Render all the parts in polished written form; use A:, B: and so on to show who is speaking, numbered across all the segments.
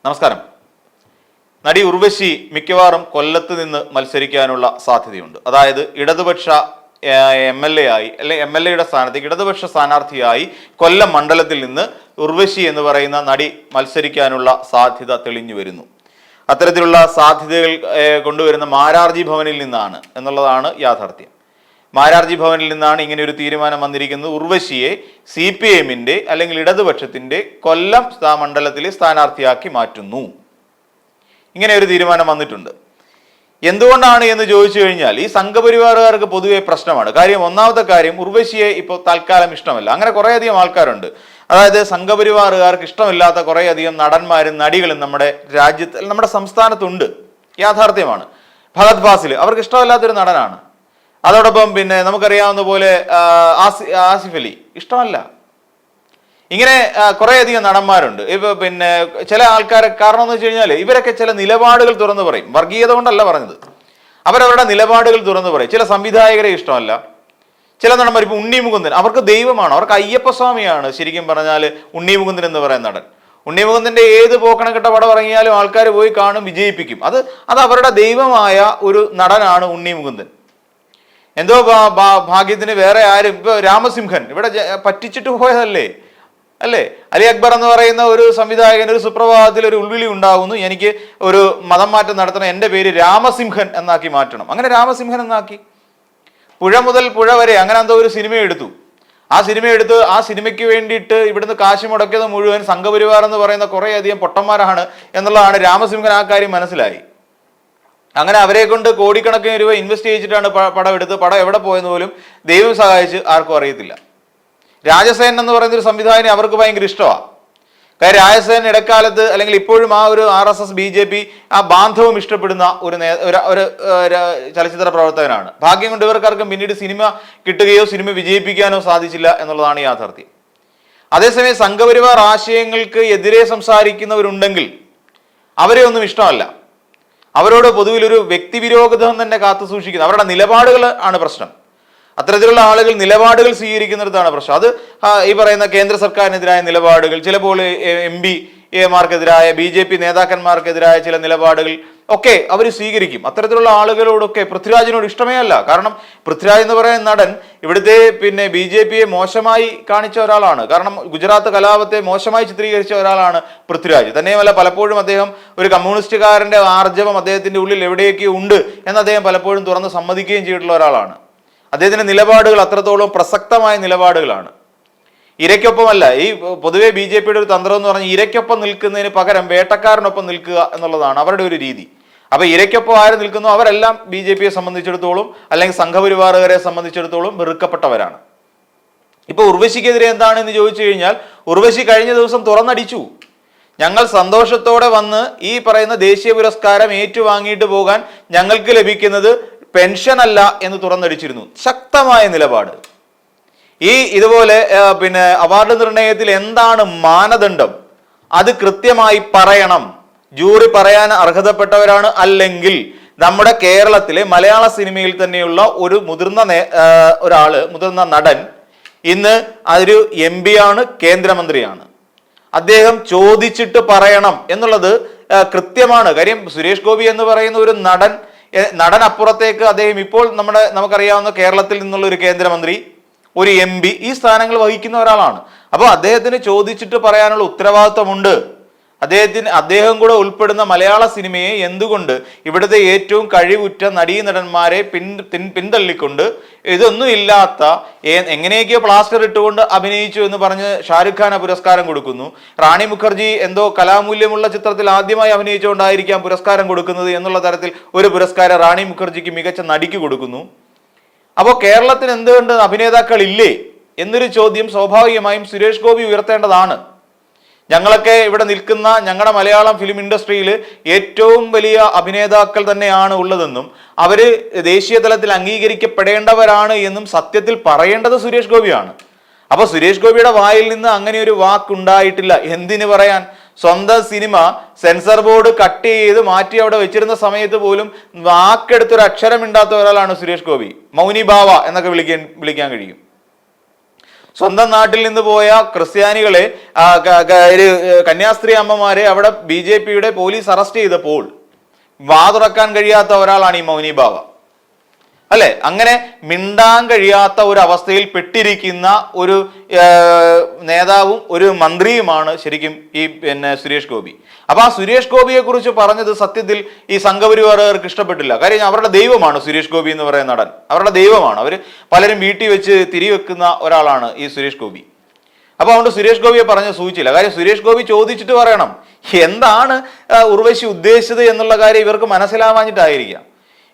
A: നമസ്കാരം. നടി ഉർവശി മിക്കവാറും കൊല്ലത്ത് നിന്ന് മത്സരിക്കാനുള്ള സാധ്യതയുണ്ട്. അതായത് ഇടതുപക്ഷ MLA ആയി അല്ലെങ്കിൽ MLA സ്ഥാനത്തേക്ക് ഇടതുപക്ഷ സ്ഥാനാർത്ഥിയായി കൊല്ലം മണ്ഡലത്തിൽ നിന്ന് ഉർവശി എന്ന് പറയുന്ന നടി മത്സരിക്കാനുള്ള സാധ്യത തെളിഞ്ഞു വരുന്നു. അത്തരത്തിലുള്ള സാധ്യതകൾ കൊണ്ടുവരുന്ന മാരാർജി ഭവനിൽ നിന്നാണ് എന്നുള്ളതാണ് യാഥാർത്ഥ്യം. മാരാർജി ഭവനിൽ നിന്നാണ് ഇങ്ങനെ ഒരു തീരുമാനം വന്നിരിക്കുന്നത്. ഉർവശിയെ CPM-ന്റെ അല്ലെങ്കിൽ ഇടതുപക്ഷത്തിന്റെ കൊല്ലം മണ്ഡലത്തിലെ സ്ഥാനാർത്ഥിയാക്കി മാറ്റുന്നു. ഇങ്ങനെ ഒരു തീരുമാനം വന്നിട്ടുണ്ട്. എന്തുകൊണ്ടാണ് എന്ന് ചോദിച്ചു കഴിഞ്ഞാൽ ഈ സംഘപരിവാറുകാർക്ക് പൊതുവെ പ്രശ്നമാണ്. കാര്യം, ഒന്നാമത്തെ കാര്യം, ഉർവശിയെ ഇപ്പോൾ തൽക്കാലം ഇഷ്ടമല്ല. അങ്ങനെ കുറേയധികം ആൾക്കാരുണ്ട്. അതായത് സംഘപരിവാറുകാർക്ക് ഇഷ്ടമില്ലാത്ത കുറേയധികം നടന്മാരും നടികളും നമ്മുടെ രാജ്യത്ത്, നമ്മുടെ സംസ്ഥാനത്തുണ്ട്. യാഥാർത്ഥ്യമാണ്. ഫഹദ് ഫാസിൽ അവർക്ക് ഇഷ്ടമല്ലാത്തൊരു നടനാണ്. അതോടൊപ്പം പിന്നെ നമുക്കറിയാവുന്ന പോലെ ആസിഫ് അലി ഇഷ്ടമല്ല. ഇങ്ങനെ കുറേയധികം നടന്മാരുണ്ട്. ഇപ്പൊ പിന്നെ ചില ആൾക്കാരെ കാരണം എന്ന് വെച്ച് കഴിഞ്ഞാൽ ഇവരൊക്കെ ചില നിലപാടുകൾ തുറന്നു പറയും. വർഗീയത കൊണ്ടല്ല പറഞ്ഞത്, അവരവരുടെ നിലപാടുകൾ തുറന്നു പറയും. ചില സംവിധായകരെ ഇഷ്ടമല്ല. ചില നടന്മാർ, ഇപ്പൊ ഉണ്ണി മുകുന്ദൻ, അവർക്ക് ദൈവമാണ്, അവർക്ക് അയ്യപ്പസ്വാമിയാണ് ശരിക്കും പറഞ്ഞാൽ ഉണ്ണി മുകുന്ദൻ എന്ന് പറയുന്ന നടൻ. ഉണ്ണി മുകുന്ദന്റെ ഏത് പോക്കണക്കെട്ട പടം ഇറങ്ങിയാലും ആൾക്കാർ പോയി കാണും, വിജയിപ്പിക്കും. അത് അവരുടെ ദൈവമായ ഒരു നടനാണ് ഉണ്ണി മുകുന്ദൻ. എന്തോ ഭാഗ്യത്തിന് വേറെ ആരും, ഇപ്പൊ രാമസിംഹൻ ഇവിടെ പറ്റിച്ചിട്ട് പോയതല്ലേ അല്ലേ? അലി അക്ബർ എന്ന് പറയുന്ന ഒരു സംവിധായകൻ ഒരു സുപ്രഭാതത്തിൽ ഒരു ഉൾവിളി ഉണ്ടാകുന്നു, എനിക്ക് ഒരു മതം മാറ്റം നടത്തണം, എൻ്റെ പേര് രാമസിംഹൻ എന്നാക്കി മാറ്റണം. അങ്ങനെ രാമസിംഹൻ എന്നാക്കി. പുഴ മുതൽ പുഴ വരെ അങ്ങനെ എന്തോ ഒരു സിനിമ എടുത്തു. ആ സിനിമയ്ക്ക് വേണ്ടിയിട്ട് ഇവിടുന്ന് കാശ് മുടക്കിയത് മുഴുവൻ സംഘപരിവാർ എന്ന് പറയുന്ന കുറേയധികം പൊട്ടന്മാരാണ് എന്നുള്ളതാണ് രാമസിംഹൻ. ആ കാര്യം മനസ്സിലായി. അങ്ങനെ അവരെ കൊണ്ട് കോടിക്കണക്കിന് രൂപ ഇൻവെസ്റ്റ് ചെയ്യിച്ചിട്ടാണ് പടം എടുത്ത്. പടം എവിടെ പോയെന്ന് പോലും ദൈവം സഹായിച്ച് ആർക്കും അറിയത്തില്ല. രാജസേൻ എന്ന് പറയുന്ന ഒരു സംവിധായകനെ അവർക്ക് ഭയങ്കര ഇഷ്ടമാണ്. കാര്യം രാജസേൻ ഇടക്കാലത്ത് അല്ലെങ്കിൽ ഇപ്പോഴും ആ ഒരു RSS BJP ആ ബാന്ധവം ഇഷ്ടപ്പെടുന്ന ഒരു ചലച്ചിത്ര പ്രവർത്തകനാണ്. ഭാഗ്യം കൊണ്ട് ഇവർക്കാർക്കും പിന്നീട് സിനിമ കിട്ടുകയോ സിനിമ വിജയിപ്പിക്കാനോ സാധിച്ചില്ല എന്നുള്ളതാണ് യാഥാർത്ഥ്യം. അതേസമയം സംഘപരിവാർ ആശയങ്ങൾക്ക് എതിരെ സംസാരിക്കുന്നവരുണ്ടെങ്കിൽ അവരെ ഒന്നും ഇഷ്ടമല്ല. അവരോട് പൊതുവിലൊരു വ്യക്തിവിരോധം തന്നെ കാത്തു സൂക്ഷിക്കുന്നത്. അവരുടെ നിലപാടുകൾ ആണ് പ്രശ്നം. അത്തരത്തിലുള്ള ആളുകൾ നിലപാടുകൾ സ്വീകരിക്കുന്നിടത്താണ് പ്രശ്നം. അത് ഈ പറയുന്ന കേന്ദ്ര സർക്കാരിനെതിരായ നിലപാടുകൾ, ചിലപ്പോൾ MPമാർക്കെതിരായ BJP നേതാക്കന്മാർക്കെതിരായ ചില നിലപാടുകൾ ഒക്കെ അവർ സ്വീകരിക്കും. അത്തരത്തിലുള്ള ആളുകളോടൊക്കെ പൃഥ്വിരാജിനോട് ഇഷ്ടമേ അല്ല. കാരണം പൃഥ്വിരാജ് എന്ന് പറയുന്ന നടൻ ഇവിടുത്തെ പിന്നെ BJPയെ മോശമായി കാണിച്ച ഒരാളാണ്. കാരണം ഗുജറാത്ത് കലാപത്തെ മോശമായി ചിത്രീകരിച്ച ഒരാളാണ് പൃഥ്വിരാജ്. തന്നെയുമല്ല, പലപ്പോഴും അദ്ദേഹം ഒരു കമ്മ്യൂണിസ്റ്റുകാരന്റെ ആർജവം അദ്ദേഹത്തിന്റെ ഉള്ളിൽ എവിടെയൊക്കെ ഉണ്ട് എന്ന് അദ്ദേഹം പലപ്പോഴും തുറന്ന് സമ്മതിക്കുകയും ചെയ്തിട്ടുള്ള ഒരാളാണ്. അദ്ദേഹത്തിന്റെ നിലപാടുകൾ അത്രത്തോളം പ്രസക്തമായ നിലപാടുകളാണ്. ഇരയ്ക്കൊപ്പമല്ല. ഈ പൊതുവെ BJPയുടെ ഒരു തന്ത്രം എന്ന് പറഞ്ഞാൽ ഇരയ്ക്കൊപ്പം നിൽക്കുന്നതിന് പകരം വേട്ടക്കാരനൊപ്പം നിൽക്കുക എന്നുള്ളതാണ് അവരുടെ ഒരു രീതി. അപ്പൊ ഇരയ്ക്കൊപ്പം ആര് നിൽക്കുന്നു അവരെല്ലാം BJPയെ സംബന്ധിച്ചിടത്തോളം അല്ലെങ്കിൽ സംഘപരിവാറുകാരെ സംബന്ധിച്ചിടത്തോളം വെറുക്കപ്പെട്ടവരാണ്. ഇപ്പൊ ഉർവശിക്കെതിരെ എന്താണെന്ന് ചോദിച്ചു കഴിഞ്ഞാൽ, ഉർവശി കഴിഞ്ഞ ദിവസം തുറന്നടിച്ചു, ഞങ്ങൾ സന്തോഷത്തോടെ വന്ന് ഈ പറയുന്ന ദേശീയ പുരസ്കാരം ഏറ്റുവാങ്ങിയിട്ട് പോകാൻ ഞങ്ങൾക്ക് ലഭിക്കുന്നത് പെൻഷൻ അല്ല എന്ന് തുറന്നടിച്ചിരുന്നു. ശക്തമായ നിലപാട്. ഇതുപോലെ പിന്നെ അവാർഡ് നിർണയത്തിൽ എന്താണ് മാനദണ്ഡം അത് കൃത്യമായി പറയണം. ജൂറി പറയാൻ അർഹതപ്പെട്ടവരാണ്. അല്ലെങ്കിൽ നമ്മുടെ കേരളത്തിലെ മലയാള സിനിമയിൽ തന്നെയുള്ള ഒരു മുതിർന്ന നടൻ ഇന്ന് അതൊരു MP ആണ്, കേന്ദ്രമന്ത്രിയാണ്. അദ്ദേഹം ചോദിച്ചിട്ട് പറയണം എന്നുള്ളത് കൃത്യമാണ്. കാര്യം, സുരേഷ് ഗോപി എന്ന് പറയുന്ന ഒരു നടനപ്പുറത്തേക്ക് അദ്ദേഹം ഇപ്പോൾ നമുക്കറിയാവുന്ന കേരളത്തിൽ നിന്നുള്ള ഒരു കേന്ദ്രമന്ത്രി, ഒരു MP, ഈ സ്ഥാനങ്ങൾ വഹിക്കുന്ന ഒരാളാണ്. അപ്പോൾ അദ്ദേഹത്തിന് ചോദിച്ചിട്ട് പറയാനുള്ള ഉത്തരവാദിത്വമുണ്ട്. അദ്ദേഹം കൂടെ ഉൾപ്പെടുന്ന മലയാള സിനിമയെ എന്തുകൊണ്ട് ഇവിടുത്തെ ഏറ്റവും കഴിവുറ്റ നടീനടന്മാരെ പിന്തള്ളിക്കൊണ്ട് ഇതൊന്നും ഇല്ലാത്ത എങ്ങനെയൊക്കെയോ പ്ലാസ്റ്റർ ഇട്ടുകൊണ്ട് അഭിനയിച്ചു എന്ന് പറഞ്ഞ് ഷാരൂഖ് ഖാൻ പുരസ്കാരം കൊടുക്കുന്നു. റാണി മുഖർജി എന്തോ കലാമൂല്യമുള്ള ചിത്രത്തിൽ ആദ്യമായി അഭിനയിച്ചുകൊണ്ടായിരിക്കാം പുരസ്കാരം കൊടുക്കുന്നത് എന്നുള്ള തരത്തിൽ ഒരു പുരസ്കാരം റാണി മുഖർജിക്ക് മികച്ച നടിക്ക് കൊടുക്കുന്നു. അപ്പോൾ കേരളത്തിന് എന്തുകൊണ്ട് അഭിനേതാക്കൾ ഇല്ലേ എന്നൊരു ചോദ്യം സ്വാഭാവികമായും സുരേഷ് ഗോപി ഉയർത്തേണ്ടതാണ്. ഞങ്ങളൊക്കെ ഇവിടെ നിൽക്കുന്ന ഞങ്ങളുടെ മലയാളം ഫിലിം ഇൻഡസ്ട്രിയിൽ ഏറ്റവും വലിയ അഭിനേതാക്കൾ തന്നെയാണ് ഉള്ളതെന്നും അവര് ദേശീയ തലത്തിൽ അംഗീകരിക്കപ്പെടേണ്ടവരാണ് എന്നും സത്യത്തിൽ പറയേണ്ടത് സുരേഷ് ഗോപിയാണ്. അപ്പൊ സുരേഷ് ഗോപിയുടെ വായിൽ നിന്ന് അങ്ങനെ ഒരു വാക്കുണ്ടായിട്ടില്ല. എന്തിനു പറയാൻ? സ്വന്തം സിനിമ സെൻസർ ബോർഡ് കട്ട് ചെയ്ത് മാറ്റി അവിടെ വെച്ചിരുന്ന സമയത്ത് പോലും വാക്കെടുത്തൊരു അക്ഷരം ഇണ്ടാത്ത ഒരാളാണ് സുരേഷ് ഗോപി. മൗനി ബാവ എന്നൊക്കെ വിളിക്കാൻ കഴിയും. സ്വന്തം നാട്ടിൽ നിന്ന് പോയ ക്രിസ്ത്യാനികളെ കന്യാസ്ത്രീ അമ്മമാരെ അവിടെ BJP പോലീസ് അറസ്റ്റ് ചെയ്തപ്പോൾ വാതുറക്കാൻ കഴിയാത്ത ഒരാളാണ് ഈ മൗനി ബാവ, അല്ലെ? അങ്ങനെ മിണ്ടാൻ കഴിയാത്ത ഒരു അവസ്ഥയിൽ പെട്ടിരിക്കുന്ന ഒരു നേതാവും ഒരു മന്ത്രിയുമാണ് ശരിക്കും ഈ സുരേഷ് ഗോപി. അപ്പൊ ആ സുരേഷ് ഗോപിയെ കുറിച്ച് പറഞ്ഞത് സത്യത്തിൽ ഈ സംഘപരിവാറുകാർക്ക് ഇഷ്ടപ്പെട്ടില്ല. കാര്യം അവരുടെ ദൈവമാണ് സുരേഷ് ഗോപി എന്ന് പറയുന്ന നടൻ, അവരുടെ ദൈവമാണ്. അവർ പലരും വീട്ടിൽ വെച്ച് തിരിവെക്കുന്ന ഒരാളാണ് ഈ സുരേഷ് ഗോപി. അപ്പൊ അതുകൊണ്ട് സുരേഷ് ഗോപിയെ പറഞ്ഞ് സൂചിച്ചില്ല. കാര്യം സുരേഷ് ഗോപി ചോദിച്ചിട്ട് പറയണം എന്താണ് ഉർവശി ഉദ്ദേശിച്ചത് എന്നുള്ള കാര്യം ഇവർക്ക് മനസ്സിലാവാഞ്ഞിട്ടായിരിക്കാം.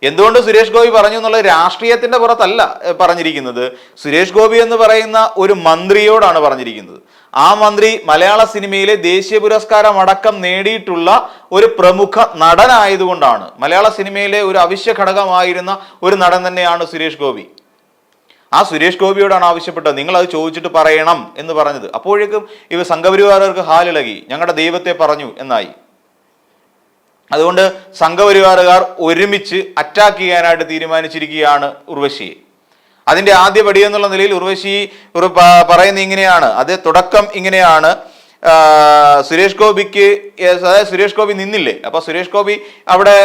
A: എന്തുകൊണ്ട് സുരേഷ് ഗോപി പറഞ്ഞു എന്നുള്ളത് രാഷ്ട്രീയത്തിന്റെ പുറത്തല്ല പറഞ്ഞിരിക്കുന്നത്. സുരേഷ് ഗോപി എന്ന് പറയുന്ന ഒരു മന്ത്രിയോടാണ് പറഞ്ഞിരിക്കുന്നത്. ആ മന്ത്രി മലയാള സിനിമയിലെ ദേശീയ പുരസ്കാരം അടക്കം നേടിയിട്ടുള്ള ഒരു പ്രമുഖ നടനായതുകൊണ്ടാണ്, മലയാള സിനിമയിലെ ഒരു അവശ്യ ഘടകമായിരുന്ന ഒരു നടൻ തന്നെയാണ് സുരേഷ് ഗോപി. ആ സുരേഷ് ഗോപിയോടാണ് ആവശ്യപ്പെട്ടത് നിങ്ങൾ അത് ചോദിച്ചിട്ട് പറയണം എന്ന് പറഞ്ഞത്. അപ്പോഴേക്കും ഇവ സംഘപരിവാറുകാർക്ക് ഹാലിളകി, ഞങ്ങളുടെ ദൈവത്തെ പറഞ്ഞു എന്നായി. അതുകൊണ്ട് സംഘപരിവാറുകാർ ഒരുമിച്ച് അറ്റാക്ക് ചെയ്യാനായിട്ട് തീരുമാനിച്ചിരിക്കുകയാണ് ഉർവശിയെ. അതിന്റെ ആദ്യ പടി എന്നുള്ള നിലയിൽ ഉർവശി പറയുന്ന ഇങ്ങനെയാണ്, അത് തുടക്കം ഇങ്ങനെയാണ്. സുരേഷ് ഗോപിക്ക്, അതായത് സുരേഷ് ഗോപി നിന്നില്ലേ, അപ്പൊ സുരേഷ് ഗോപി അവിടെ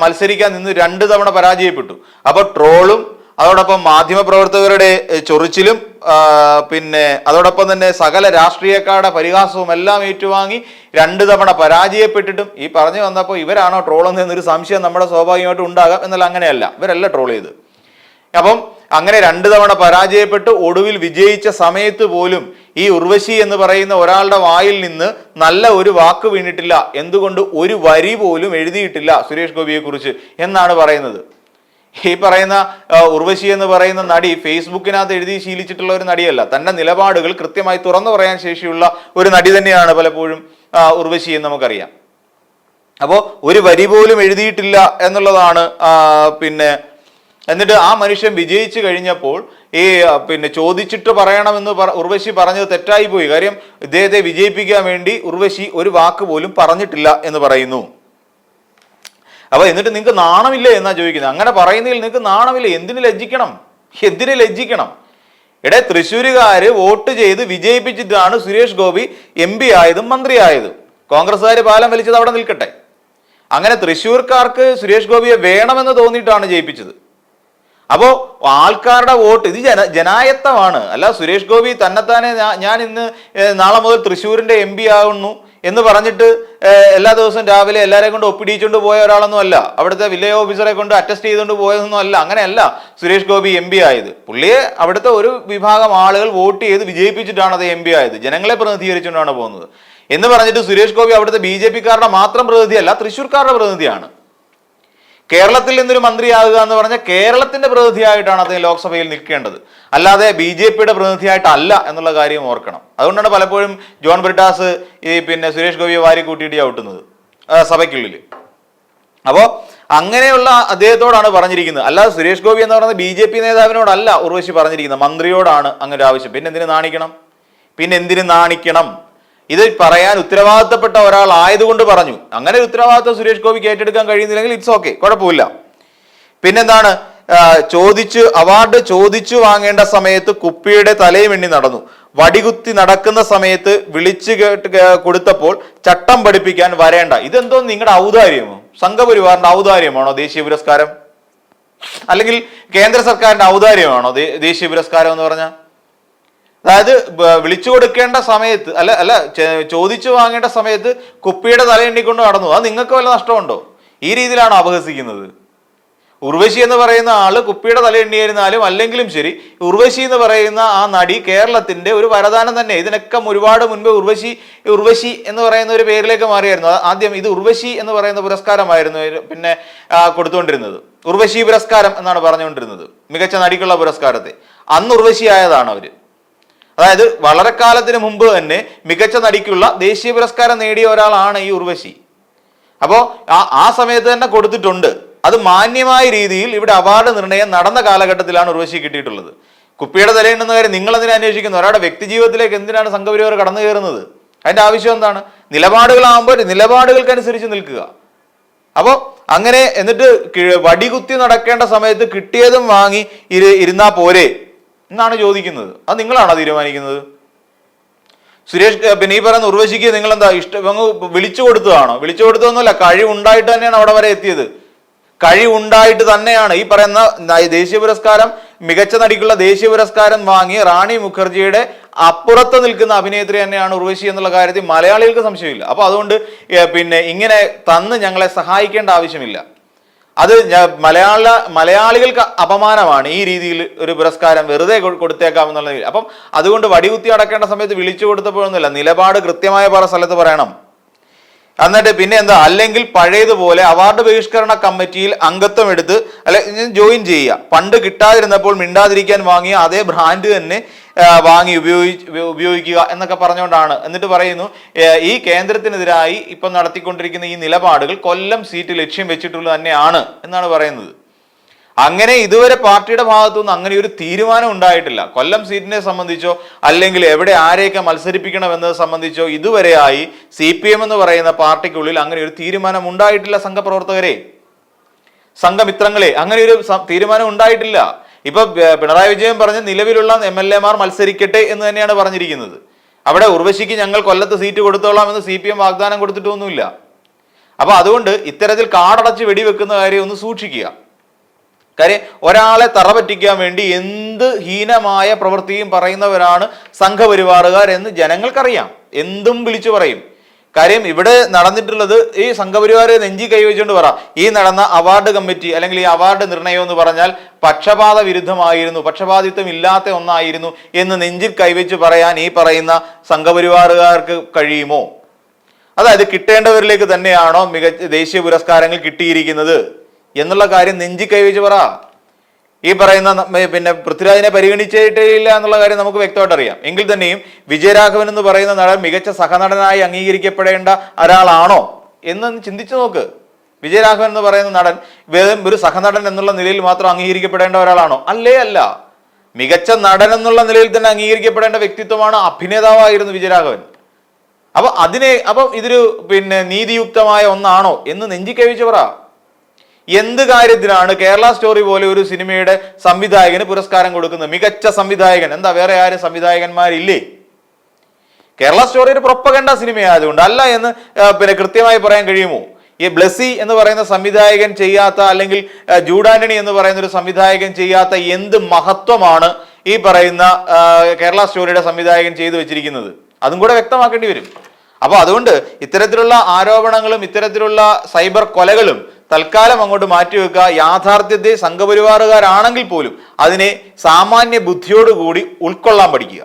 A: മത്സരിക്കാൻ നിന്ന് 2 തവണ പരാജയപ്പെട്ടു. അപ്പൊ ട്രോളും അതോടൊപ്പം മാധ്യമപ്രവർത്തകരുടെ ചൊറിച്ചിലും പിന്നെ അതോടൊപ്പം തന്നെ സകല രാഷ്ട്രീയക്കാരുടെ പരിഹാസവും എല്ലാം ഏറ്റുവാങ്ങി 2 തവണ പരാജയപ്പെട്ടിട്ടും ഈ പറഞ്ഞു വന്നപ്പോൾ ഇവരാണോ ട്രോളെന്ന് എന്നൊരു സംശയം നമ്മുടെ സ്വാഭാവികമായിട്ടും ഉണ്ടാകാം. എന്നാൽ അങ്ങനെയല്ല, ഇവരല്ല ട്രോൾ ചെയ്ത്. അപ്പം അങ്ങനെ 2 തവണ പരാജയപ്പെട്ട് ഒടുവിൽ വിജയിച്ച സമയത്ത് പോലും ഈ ഉർവശി എന്ന് പറയുന്ന ഒരാളുടെ വായിൽ നിന്ന് നല്ല ഒരു വാക്ക് വീണിട്ടില്ല. എന്തുകൊണ്ട്? ഒരു വരി പോലും എഴുതിയിട്ടില്ല സുരേഷ് ഗോപിയെ കുറിച്ച് എന്നാണ് പറയുന്നത്. ഈ പറയുന്ന ഉർവശി എന്ന് പറയുന്ന നടി ഫേസ്ബുക്കിനകത്ത് എഴുതി ശീലിച്ചിട്ടുള്ള ഒരു നടിയല്ല. തന്റെ നിലപാടുകൾ കൃത്യമായി തുറന്നു പറയാൻ ശേഷിയുള്ള ഒരു നടി തന്നെയാണ് പലപ്പോഴും ഉർവശി എന്ന് നമുക്കറിയാം. അപ്പോ ഒരു വരി പോലും എഴുതിയിട്ടില്ല എന്നുള്ളതാണ്. പിന്നെ എന്നിട്ട് ആ മനുഷ്യൻ വിജയിച്ചു കഴിഞ്ഞപ്പോൾ ഈ ചോദിച്ചിട്ട് പറയണമെന്ന് ഉർവശി പറഞ്ഞത് തെറ്റായി പോയി. കാര്യം ഇദ്ദേഹത്തെ വിജയിപ്പിക്കാൻ വേണ്ടി ഉർവശി ഒരു വാക്ക് പോലും പറഞ്ഞിട്ടില്ല എന്ന് പറയുന്നു. അപ്പൊ എന്നിട്ട് നിങ്ങൾക്ക് നാണമില്ലേ എന്നാ ചോദിക്കുന്നത്. അങ്ങനെ പറയുന്നതിൽ നിങ്ങൾക്ക് നാണമില്ല? എന്തിനു ലജ്ജിക്കണം? എന്തിനു ലജ്ജിക്കണം? തൃശ്ശൂരുകാര് വോട്ട് ചെയ്ത് വിജയിപ്പിച്ചിട്ടാണ് സുരേഷ് ഗോപി MP ആയതും മന്ത്രിയായതും. കോൺഗ്രസ്സുകാർ പാലം വലിച്ചത് അവിടെ നിൽക്കട്ടെ. അങ്ങനെ തൃശ്ശൂർക്കാർക്ക് സുരേഷ് ഗോപിയെ വേണമെന്ന് തോന്നിയിട്ടാണ് ജയിപ്പിച്ചത്. അപ്പോ ആൾക്കാരുടെ വോട്ട് ഇത് ജനായത്തമാണ്. അല്ല സുരേഷ് ഗോപി തന്നെത്താനെ ഞാൻ ഇന്ന് നാളെ മുതൽ തൃശ്ശൂരിന്റെ MP ആകുന്നു എന്ന് പറഞ്ഞിട്ട് എല്ലാ ദിവസവും രാവിലെ എല്ലാവരെയും കൊണ്ട് ഒപ്പിടിച്ചുകൊണ്ട് പോയ ഒരാളൊന്നും അല്ല. അവിടുത്തെ വില്ലേജ് ഓഫീസറെ കൊണ്ട് അറ്റസ്റ്റ് ചെയ്തുകൊണ്ട് പോയതൊന്നും അല്ല. അങ്ങനെയല്ല സുരേഷ് ഗോപി MP ആയത്. പുള്ളിയെ അവിടുത്തെ ഒരു വിഭാഗം ആളുകൾ വോട്ട് ചെയ്ത് വിജയിപ്പിച്ചിട്ടാണ് അത് MP ആയത്. ജനങ്ങളെ പ്രതിനിധീകരിച്ചുകൊണ്ടാണ് പോകുന്നത് എന്ന് പറഞ്ഞിട്ട് സുരേഷ് ഗോപി അവിടുത്തെ BJP-കാരുടെ മാത്രം പ്രതിനിധിയല്ല, തൃശ്ശൂർക്കാരുടെ പ്രതിനിധിയാണ്. കേരളത്തിൽ നിന്നൊരു മന്ത്രിയാകുക എന്ന് പറഞ്ഞാൽ കേരളത്തിന്റെ പ്രതിനിധിയായിട്ടാണ് അദ്ദേഹം ലോക്സഭയിൽ നിൽക്കേണ്ടത്, അല്ലാതെ BJP-യുടെ പ്രതിനിധിയായിട്ടല്ല എന്നുള്ള കാര്യം ഓർക്കണം. അതുകൊണ്ടാണ് പലപ്പോഴും ജോൺ ബ്രിട്ടാസ് ഈ സുരേഷ് ഗോപിയെ വാരി കൂട്ടിയിട്ട് ചവിട്ടുന്നത് സഭയ്ക്കുള്ളിൽ. അപ്പോൾ അങ്ങനെയുള്ള അദ്ദേഹത്തോടാണ് പറഞ്ഞിരിക്കുന്നത്. അല്ലാതെ സുരേഷ് ഗോപി എന്ന് പറയുന്നത് BJP നേതാവിനോടല്ല ഉർവശി പറഞ്ഞിരിക്കുന്നത്, മന്ത്രിയോടാണ് അങ്ങനെ ആവശ്യം. പിന്നെ എന്തിനു നാണിക്കണം? ഇത് പറയാൻ ഉത്തരവാദിത്തപ്പെട്ട ഒരാൾ ആയതുകൊണ്ട് പറഞ്ഞു. അങ്ങനെ ഉത്തരവാദിത്തം സുരേഷ് ഗോപിക്ക് ഏറ്റെടുക്കാൻ കഴിയുന്നില്ലെങ്കിൽ ഇറ്റ്സ് ഓക്കെ, കുഴപ്പമില്ല. പിന്നെന്താണ്? അവാർഡ് ചോദിച്ചു വാങ്ങേണ്ട സമയത്ത് കുപ്പിയുടെ തലയും എണ്ണി നടന്നു. വടികുത്തി നടക്കുന്ന സമയത്ത് വിളിച്ചു കൊടുത്തപ്പോൾ ചട്ടം പഠിപ്പിക്കാൻ വരേണ്ട. ഇതെന്തോ നിങ്ങളുടെ ഔദാര്യമോ? സംഘപരിവാറിന്റെ ഔദാര്യമാണോ ദേശീയ പുരസ്കാരം? അല്ലെങ്കിൽ കേന്ദ്ര സർക്കാരിന്റെ ഔദാര്യമാണോ ദേശീയ പുരസ്കാരം എന്ന് പറഞ്ഞാൽ? അതായത് വിളിച്ചു കൊടുക്കേണ്ട സമയത്ത് അല്ല ചോദിച്ചു വാങ്ങേണ്ട സമയത്ത് കുപ്പിയുടെ തല എണ്ണിക്കൊണ്ട് നടന്നു. അത് നിങ്ങൾക്ക് വല്ല നഷ്ടമുണ്ടോ? ഈ രീതിയിലാണ് അപഹസിക്കുന്നത്. ഉർവശി എന്ന് പറയുന്ന ആള് കുപ്പിയുടെ തല എണ്ണിയായിരുന്നാലും അല്ലെങ്കിലും ശരി, ഉർവശി എന്ന് പറയുന്ന ആ നടി കേരളത്തിന്റെ ഒരു വരദാനം തന്നെ. ഇതിനൊക്കെ ഒരുപാട് മുൻപ് ഉർവശി എന്ന് പറയുന്ന ഒരു പേരിലേക്ക് മാറിയായിരുന്നു. ആദ്യം ഇത് ഉർവശി എന്ന് പറയുന്ന പുരസ്കാരമായിരുന്നു കൊടുത്തുകൊണ്ടിരുന്നത്. ഉർവശി പുരസ്കാരം എന്നാണ് പറഞ്ഞുകൊണ്ടിരുന്നത്, മികച്ച നടിക്കുള്ള പുരസ്കാരത്തെ. അന്ന് ഉർവശി ആയതാണ് അവര്. അതായത് വളരെ കാലത്തിന് മുമ്പ് തന്നെ മികച്ച നടിക്കുള്ള ദേശീയ പുരസ്കാരം നേടിയ ഒരാളാണ് ഈ ഉർവശി. അപ്പോൾ ആ സമയത്ത് തന്നെ കൊടുത്തിട്ടുണ്ട്. അത് മാന്യമായ രീതിയിൽ ഇവിടെ അവാർഡ് നിർണയം നടന്ന കാലഘട്ടത്തിലാണ് ഉർവശി കിട്ടിയിട്ടുള്ളത്. കുപ്പിയുടെ തലയുണ്ടെന്ന കാര്യം നിങ്ങൾ എന്തിനാ അന്വേഷിക്കുന്നു? ഒരാളുടെ വ്യക്തി ജീവിതത്തിലേക്ക് എന്തിനാണ് സംഘപരിവാർ കടന്നു കയറുന്നത്? അതിന്റെ ആവശ്യം എന്താണ്? നിലപാടുകളാകുമ്പോൾ നിലപാടുകൾക്കനുസരിച്ച് നിൽക്കുക. അപ്പോൾ അങ്ങനെ എന്നിട്ട് വടികുത്തി നടക്കേണ്ട സമയത്ത് കിട്ടിയതും വാങ്ങി ഇരുന്നാ പോരെ എന്നാണ് ചോദിക്കുന്നത്. അത് നിങ്ങളാണോ തീരുമാനിക്കുന്നത്? സുരേഷ് പിന്നെ ഈ പറയുന്ന ഉർവശിക്ക് നിങ്ങൾ എന്താ വിളിച്ചു കൊടുത്തതാണോ? വിളിച്ചു കൊടുത്തതൊന്നുമല്ല, കഴിവുണ്ടായിട്ട് തന്നെയാണ് അവിടെ വരെ എത്തിയത്. കഴിവുണ്ടായിട്ട് തന്നെയാണ് ഈ പറയുന്ന ദേശീയ പുരസ്കാരം, മികച്ച നടിക്കുള്ള ദേശീയ പുരസ്കാരം വാങ്ങിയ റാണി മുഖർജിയുടെ അപ്പുറത്ത് നിൽക്കുന്ന അഭിനേത്രി തന്നെയാണ് ഉർവശി എന്നുള്ള കാര്യത്തിൽ മലയാളികൾക്ക് സംശയമില്ല. അപ്പൊ അതുകൊണ്ട് പിന്നെ ഇങ്ങനെ തന്ന് ഞങ്ങളെ സഹായിക്കേണ്ട ആവശ്യമില്ല. അത് മലയാളികൾക്ക് അപമാനമാണ് ഈ രീതിയിൽ ഒരു പുരസ്കാരം വെറുതെ കൊടുത്തേക്കാമെന്നുള്ള. അപ്പം അതുകൊണ്ട് വടികുത്തി അടക്കേണ്ട സമയത്ത് വിളിച്ചു കൊടുത്തപ്പോഴൊന്നുമില്ല, നിലപാട് കൃത്യമായ പല സ്ഥലത്ത് പറയണം. എന്നിട്ട് പിന്നെ എന്താ, അല്ലെങ്കിൽ പഴയതുപോലെ അവാർഡ് ബഹിഷ്കരണ കമ്മിറ്റിയിൽ അംഗത്വം എടുത്ത് ജോയിൻ ചെയ്യുക. പണ്ട് കിട്ടാതിരുന്നപ്പോൾ മിണ്ടാതിരിക്കാൻ വാങ്ങിയ അതേ ബ്രാൻഡ് തന്നെ വാങ്ങി ഉപയോഗിക്കുക എന്നൊക്കെ പറഞ്ഞുകൊണ്ടാണ്. എന്നിട്ട് പറയുന്നു ഈ കേന്ദ്രത്തിനെതിരായി ഇപ്പം നടത്തിക്കൊണ്ടിരിക്കുന്ന ഈ നിലപാടുകൾ കൊല്ലം സീറ്റ് ലക്ഷ്യം വെച്ചിട്ടുള്ളത് തന്നെയാണ് എന്നാണ് പറയുന്നത്. അങ്ങനെ ഇതുവരെ പാർട്ടിയുടെ ഭാഗത്തുനിന്ന് അങ്ങനെ ഒരു തീരുമാനം ഉണ്ടായിട്ടില്ല. കൊല്ലം സീറ്റിനെ സംബന്ധിച്ചോ അല്ലെങ്കിൽ എവിടെ ആരെയൊക്കെ മത്സരിപ്പിക്കണം എന്നത് സംബന്ധിച്ചോ ഇതുവരെയായി CPM എന്ന് പറയുന്ന പാർട്ടിക്കുള്ളിൽ അങ്ങനെ ഒരു തീരുമാനം ഉണ്ടായിട്ടില്ല. സംഘപ്രവർത്തകരെ, സംഘമിത്രങ്ങളെ, അങ്ങനെ ഒരു തീരുമാനം ഉണ്ടായിട്ടില്ല. ഇപ്പൊ പിണറായി വിജയൻ പറഞ്ഞ് നിലവിലുള്ള MLA-മാർ മത്സരിക്കട്ടെ എന്ന് തന്നെയാണ് പറഞ്ഞിരിക്കുന്നത്. അവിടെ ഉർവശിക്ക് ഞങ്ങൾ കൊല്ലത്ത് സീറ്റ് കൊടുത്തോളാം എന്ന് CPM വാഗ്ദാനം കൊടുത്തിട്ടൊന്നുമില്ല. അപ്പൊ അതുകൊണ്ട് ഇത്തരത്തിൽ കാടടച്ച് വെടിവെക്കുന്ന കാര്യം ഒന്ന് സൂക്ഷിക്കുക. കാര്യം ഒരാളെ തറ പറ്റിക്കാൻ വേണ്ടി എന്ത് ഹീനമായ പ്രവൃത്തിയും പറയുന്നവരാണ് സംഘപരിവാറുകാർ എന്ന് ജനങ്ങൾക്കറിയാം. എന്തും വിളിച്ചു പറയും. കാര്യം ഇവിടെ നടന്നിട്ടുള്ളത് ഈ സംഘപരിവാരെ നെഞ്ചി കൈവച്ചുകൊണ്ട് പറ, ഈ നടന്ന അവാർഡ് കമ്മിറ്റി അല്ലെങ്കിൽ ഈ അവാർഡ് നിർണയം എന്ന് പറഞ്ഞാൽ പക്ഷപാത വിരുദ്ധമായിരുന്നു, പക്ഷപാതിത്വം ഇല്ലാത്ത ഒന്നായിരുന്നു എന്ന് നെഞ്ചിൽ കൈവച്ച് പറയാൻ ഈ പറയുന്ന സംഘപരിവാറുകാർക്ക് കഴിയുമോ? അതായത് കിട്ടേണ്ടവരിലേക്ക് തന്നെയാണോ മികച്ച ദേശീയ പുരസ്കാരങ്ങൾ കിട്ടിയിരിക്കുന്നത് എന്നുള്ള കാര്യം നെഞ്ചി കൈവച്ച് പറ. ഈ പറയുന്ന പിന്നെ പൃഥ്വിരാജിനെ പരിഗണിച്ചിട്ടേ ഇല്ല എന്നുള്ള കാര്യം നമുക്ക് വ്യക്തമായിട്ട് അറിയാം. എങ്കിൽ തന്നെയും വിജയരാഘവൻ എന്ന് പറയുന്ന നടൻ മികച്ച സഹനടനായി അംഗീകരിക്കപ്പെടേണ്ട ഒരാളാണോ എന്ന് ചിന്തിച്ചു നോക്ക്. വിജയരാഘവൻ എന്ന് പറയുന്ന നടൻ വെറും ഒരു സഹനടൻ എന്നുള്ള നിലയിൽ മാത്രം അംഗീകരിക്കപ്പെടേണ്ട ഒരാളാണോ? അല്ലേ അല്ല. മികച്ച നടൻ എന്നുള്ള നിലയിൽ തന്നെ അംഗീകരിക്കപ്പെടേണ്ട വ്യക്തിത്വമാണ്, അഭിനേതാവായിരുന്നു വിജയരാഘവൻ. അപ്പം ഇതൊരു പിന്നെ നീതിയുക്തമായ ഒന്നാണോ എന്ന് നെഞ്ചി കൈവച്ച് പറ. എന്ത് കാര്യത്തിനാണ് കേരള സ്റ്റോറി പോലെ ഒരു സിനിമയുടെ സംവിധായകന് പുരസ്കാരം കൊടുക്കുന്നത്? മികച്ച സംവിധായകൻ. എന്താ വേറെ ആരും സംവിധായകന്മാരില്ലേ? കേരള സ്റ്റോറി ഒരു പ്രൊപ്പഗണ്ട സിനിമയായതുകൊണ്ട് അല്ല എന്ന് പിന്നെ കൃത്യമായി പറയാൻ കഴിയുമോ? ഈ ബ്ലെസ്സി എന്ന് പറയുന്ന സംവിധായകൻ ചെയ്യാത്ത, അല്ലെങ്കിൽ ജൂഡാന്റണി എന്ന് പറയുന്ന ഒരു സംവിധായകൻ ചെയ്യാത്ത എന്ത് മഹത്വമാണ് ഈ പറയുന്ന കേരള സ്റ്റോറിയുടെ സംവിധായകൻ ചെയ്തു വെച്ചിരിക്കുന്നത്? അതും കൂടെ വ്യക്തമാക്കേണ്ടി വരും. അപ്പൊ അതുകൊണ്ട് ഇത്തരത്തിലുള്ള ആരോപണങ്ങളും ഇത്തരത്തിലുള്ള സൈബർ കൊലകളും തൽക്കാലം അങ്ങോട്ട് മാറ്റിവെക്കുക. യാഥാർത്ഥ്യത്തെ സംഘപരിവാറുകാരാണെങ്കിൽ പോലും അതിനെ സാമാന്യ ബുദ്ധിയോടുകൂടി ഉൾക്കൊള്ളാൻ പഠിക്കുക.